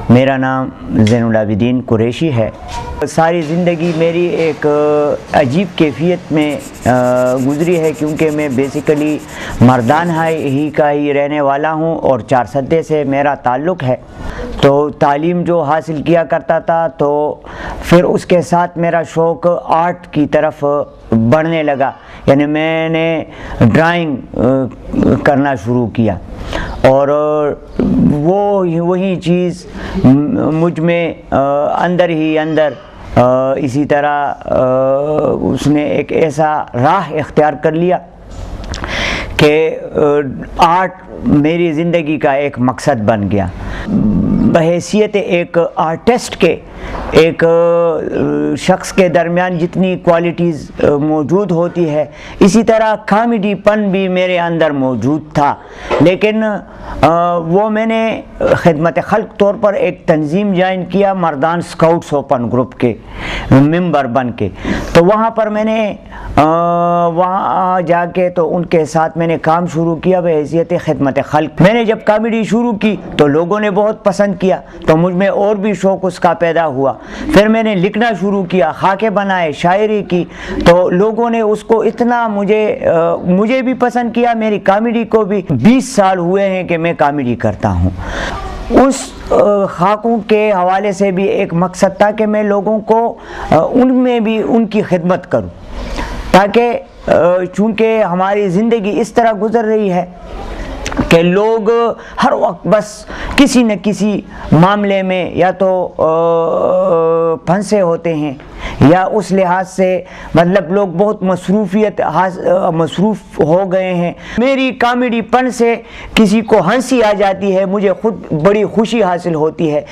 میرا نام زین العابدین قریشی ہے۔ ساری زندگی میری ایک عجیب کیفیت میں گزری ہے، کیونکہ میں بیسیکلی مردان ہی کا ہی رہنے والا ہوں اور چارسدے سے میرا تعلق ہے۔ تو تعلیم جو حاصل کیا کرتا تھا، تو پھر اس کے ساتھ میرا شوق آرٹ کی طرف بڑھنے لگا، یعنی میں نے ڈرائنگ کرنا شروع کیا، اور وہی چیز مجھ میں اندر ہی اندر اسی طرح اس نے ایک ایسا راہ اختیار کر لیا کہ آرٹ میری زندگی کا ایک مقصد بن گیا۔ بحیثیت ایک آرٹسٹ کے، ایک شخص کے درمیان جتنی کوالٹیز موجود ہوتی ہے، اسی طرح کامیڈی پن بھی میرے اندر موجود تھا، لیکن وہ میں نے خدمت خلق طور پر ایک تنظیم جوائن کیا، مردان اسکاؤٹس اوپن گروپ کے ممبر بن کے۔ تو وہاں پر میں نے وہاں جا کے تو ان کے ساتھ میں نے کام شروع کیا بحیثیت خدمت خلق۔ میں نے جب کامیڈی شروع کی تو لوگوں نے بہت پسند کیا، تو مجھ میں اور بھی شوق اس کا پیدا ہوا۔ پھر میں نے لکھنا شروع کیا، خاکے بنائے، شاعری کی، تو لوگوں نے اس کو اتنا مجھے بھی پسند کیا، میری کامیڈی کو بھی۔ 20 سال ہوئے ہیں کہ میں کامیڈی کرتا ہوں۔ اس خاکوں کے حوالے سے بھی ایک مقصد تھا کہ میں لوگوں کو ان میں بھی ان کی خدمت کروں، تاکہ چونکہ ہماری زندگی اس طرح گزر رہی ہے کہ لوگ ہر وقت بس کسی نہ کسی معاملے میں یا تو پھنسے ہوتے ہیں، یا اس لحاظ سے مطلب لوگ بہت مصروف ہو گئے ہیں۔ میری کامیڈی پن سے کسی کو ہنسی آ جاتی ہے، مجھے خود بڑی خوشی حاصل ہوتی ہے۔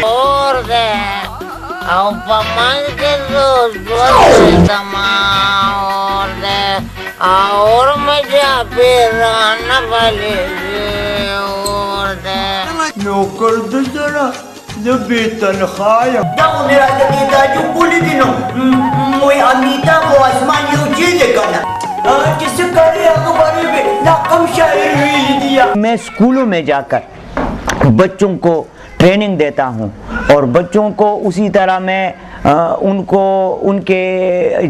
اور دے او پمان کے دوست اور دے اور مجھا پیرانا بلی اور دے نوکر دزرا نبی تنخوایا داو میرا دقیقہ جو بولی دی نو موی امیتا کو آسمان یو چیزے کرنا جس کاری اخباری میں ناکم شاعر ہوئی دیا۔ میں اسکولوں میں جا کر بچوں کو ٹریننگ دیتا ہوں، اور بچوں کو اسی طرح میں ان کے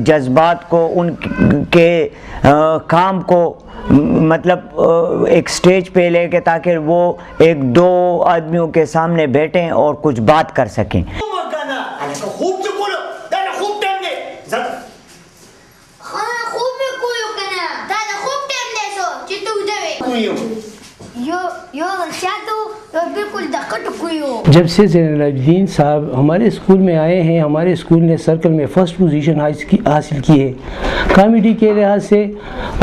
جذبات کو، ان کے کام کو مطلب ایک سٹیج پہ لے کے، تاکہ وہ ایک دو آدمیوں کے سامنے بیٹھیں اور کچھ بات کر سکیں۔ جب سے زین العابدین صاحب ہمارے اسکول میں آئے ہیں، ہمارے اسکول نے سرکل میں فرسٹ پوزیشن حاصل کی ہے، کامیڈی کے لحاظ سے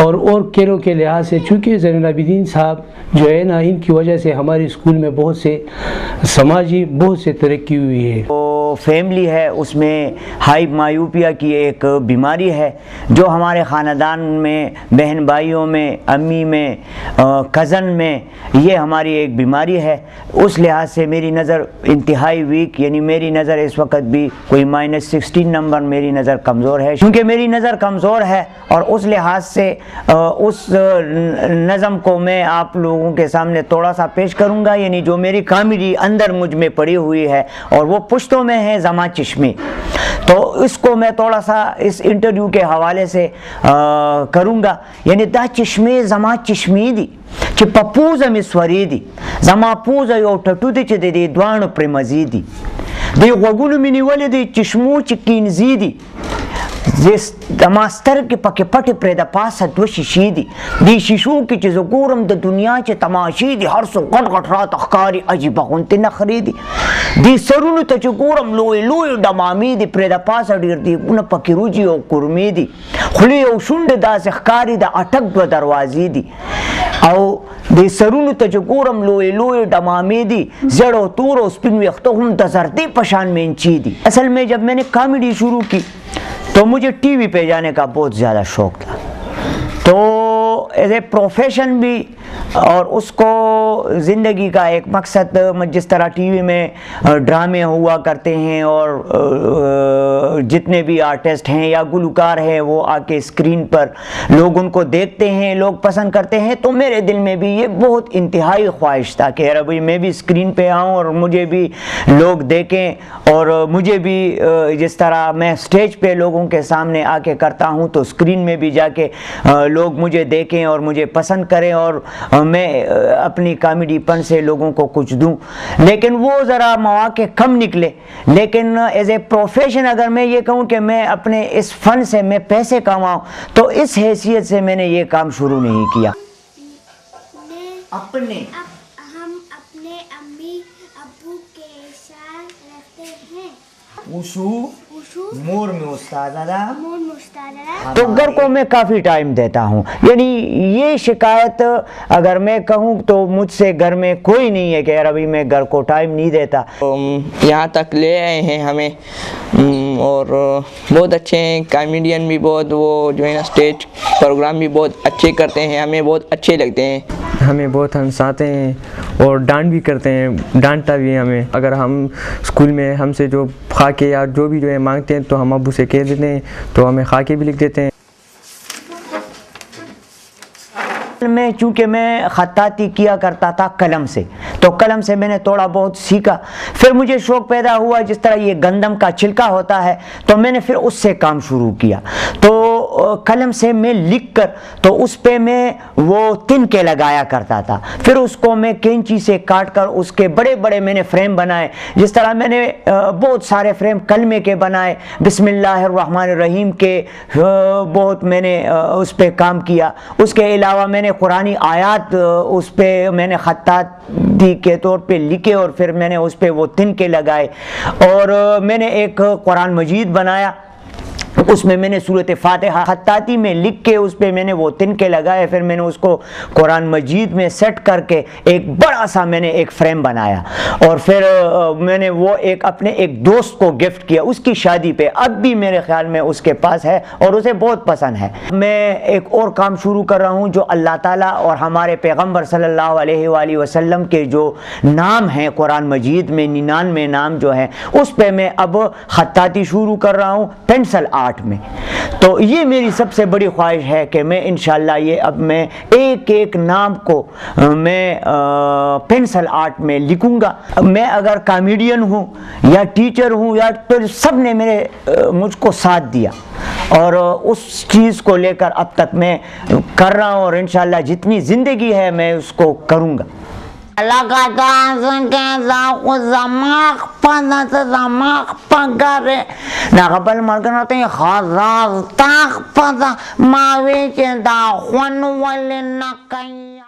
اور کھیلوں کے لحاظ سے۔ چونکہ زین العابدین صاحب جو ہے نا، ان کی وجہ سے ہمارے اسکول میں بہت سے سماجی بہت سے ترقی ہوئی ہے۔ فیملی ہے، اس میں ہائی مایوپیا کی ایک بیماری ہے، جو ہمارے خاندان میں، بہن بھائیوں میں، امی میں، کزن میں یہ ہماری ایک بیماری ہے۔ اس لحاظ سے میری نظر انتہائی ویک، یعنی میری نظر اس وقت بھی کوئی -16 نمبر میری نظر کمزور ہے۔ کیونکہ میری نظر کمزور ہے، اور اس لحاظ سے اس نظم کو میں آپ لوگوں کے سامنے تھوڑا سا پیش کروں گا، یعنی جو میری کامیڈی اندر مجھ میں پڑی ہوئی ہے، اور وہ پشتوں میں ہے زما چشمی۔ تو اس کو میں تھوڑا سا اس انٹرویو کے حوالے سے کروں گا، یعنی دا چشمے زما چشمی دی چې په پوزه مې سورې دي، زما پوزه یو ټټو دی چې د دې دواړو پرې مزې دي، دې غوږونو مې نیولې دي چشمو چې کینزې دي، زما سترګې پکې پټې پرې د پاسه 2 شیشې دي، دې شیشو کې چې زه ګورم د دنیا چې تماشې دي، هر څه غټ غټ راته ښکاري، عجیبه غوندې نخرې دي، دې سرونو ته چې ګورم لوی لوی ډمامې دي، پرې د پاسه ډېر دیګونه پکې روجي او قورمې دي، خولې او شونډې داسې ښکاري د اټک 2 دروازې دي، او د سرونو ته چې ګورم لوی لوی ډمامې دي، زیړ او تور او سپین ویښته هم د زردې په شان مینچې دي۔ اصل میں جب میں نے کامیڈی شروع کی تو مجھے ٹی وی پہ جانے کا بہت زیادہ شوق تھا، تو ایز اے پروفیشن بھی اور اس کو زندگی کا ایک مقصد، جس طرح ٹی وی میں ڈرامے ہوا کرتے ہیں اور جتنے بھی آرٹسٹ ہیں یا گلوکار ہیں وہ آ کے اسکرین پر لوگ ان کو دیکھتے ہیں، لوگ پسند کرتے ہیں، تو میرے دل میں بھی یہ بہت انتہائی خواہش تھا کہ یار بھائی میں بھی اسکرین پہ آؤں اور مجھے بھی لوگ دیکھیں، اور مجھے بھی جس طرح میں اسٹیج پہ لوگوں کے سامنے آ کے کرتا ہوں تو اسکرین میں بھی جا کے لوگ مجھے دیکھیں اور مجھے پسند کریں اور میں اپنی کامیڈی پن سے لوگوں کو کچھ دوں۔ لیکن وہ ذرا مواقع کم نکلے، لیکن ایز اے پروفیشن اگر میں یہ کہوں کہ میں اپنے اس فن سے میں پیسے کماؤں تو اس حیثیت سے میں نے یہ کام شروع نہیں کیا۔ ہم اپنے امی ابو کے ساتھ رہتے ہیں۔ مور میں استاد مور مستعار تو گھر کو میں کافی ٹائم دیتا ہوں، یعنی یہ شکایت اگر میں کہوں تو مجھ سے گھر میں کوئی نہیں ہے کہ یار ابھی میں گھر کو ٹائم نہیں دیتا۔ یہاں تک لے آئے ہیں ہمیں، اور بہت اچھے ہیں کامیڈین بھی، بہت وہ جو ہے نا اسٹیج پروگرام بھی بہت اچھے کرتے ہیں، ہمیں بہت اچھے لگتے ہیں۔ ہمیں بہت ہنساتے ہیں اور ڈانٹ بھی کرتے ہیں، ڈانٹتا بھی ہے ہمیں۔ اگر ہم اسکول میں ہم سے جو خاکے یا جو بھی جو ہے مانگتے ہیں تو ہم ابو سے کہہ دیتے ہیں تو ہمیں خاکے بھی لکھ دیتے ہیں۔ میں چونکہ میں خطاطی کیا کرتا تھا قلم سے، تو قلم سے میں نے تھوڑا بہت سیکھا، پھر مجھے شوق پیدا ہوا جس طرح یہ گندم کا چھلکا ہوتا ہے تو میں نے پھر اس سے کام شروع کیا، تو قلم سے میں لکھ کر تو اس پہ میں وہ تنکے لگایا کرتا تھا، پھر اس کو میں کینچی سے کاٹ کر اس کے بڑے بڑے میں نے فریم بنائے، جس طرح میں نے بہت سارے فریم کلمے کے بنائے، بسم اللہ الرحمن الرحیم کے بہت میں نے اس پہ کام کیا۔ اس کے علاوہ میں نے قرآنی آیات اس پہ میں نے خطاطی کے طور پہ لکھے اور پھر میں نے اس پہ وہ تنکے لگائے، اور میں نے ایک قرآن مجید بنایا، اس میں میں نے سورۃ فاتحہ خطاطی میں لکھ کے اس پہ میں نے وہ تنکے لگائے، پھر میں نے اس کو قرآن مجید میں سیٹ کر کے ایک بڑا سا میں نے ایک فریم بنایا، اور پھر میں نے وہ ایک اپنے ایک دوست کو گفٹ کیا اس کی شادی پہ، اب بھی میرے خیال میں اس کے پاس ہے اور اسے بہت پسند ہے۔ میں ایک اور کام شروع کر رہا ہوں جو اللہ تعالیٰ اور ہمارے پیغمبر صلی اللہ علیہ وآلہ وسلم کے جو نام ہیں قرآن مجید میں 99 نام جو ہیں، اس پہ میں اب خطاطی شروع کر رہا ہوں پینسل آرٹ میں۔ تو یہ میری سب سے بڑی خواہش ہے کہ میں انشاءاللہ یہ اب میں ایک ایک نام کو میں پینسل آرٹ میں لکھوں گا۔ میں اگر کامیڈین ہوں یا ٹیچر ہوں یا تو سب نے مجھ کو ساتھ دیا، اور اس چیز کو لے کر اب تک میں کر رہا ہوں، اور انشاءاللہ جتنی زندگی ہے میں اس کو کروں گا۔ زماغ پگرے ناقبل مرگناتے خزاز تاق پدا ماوی چندا خون ولی نکیا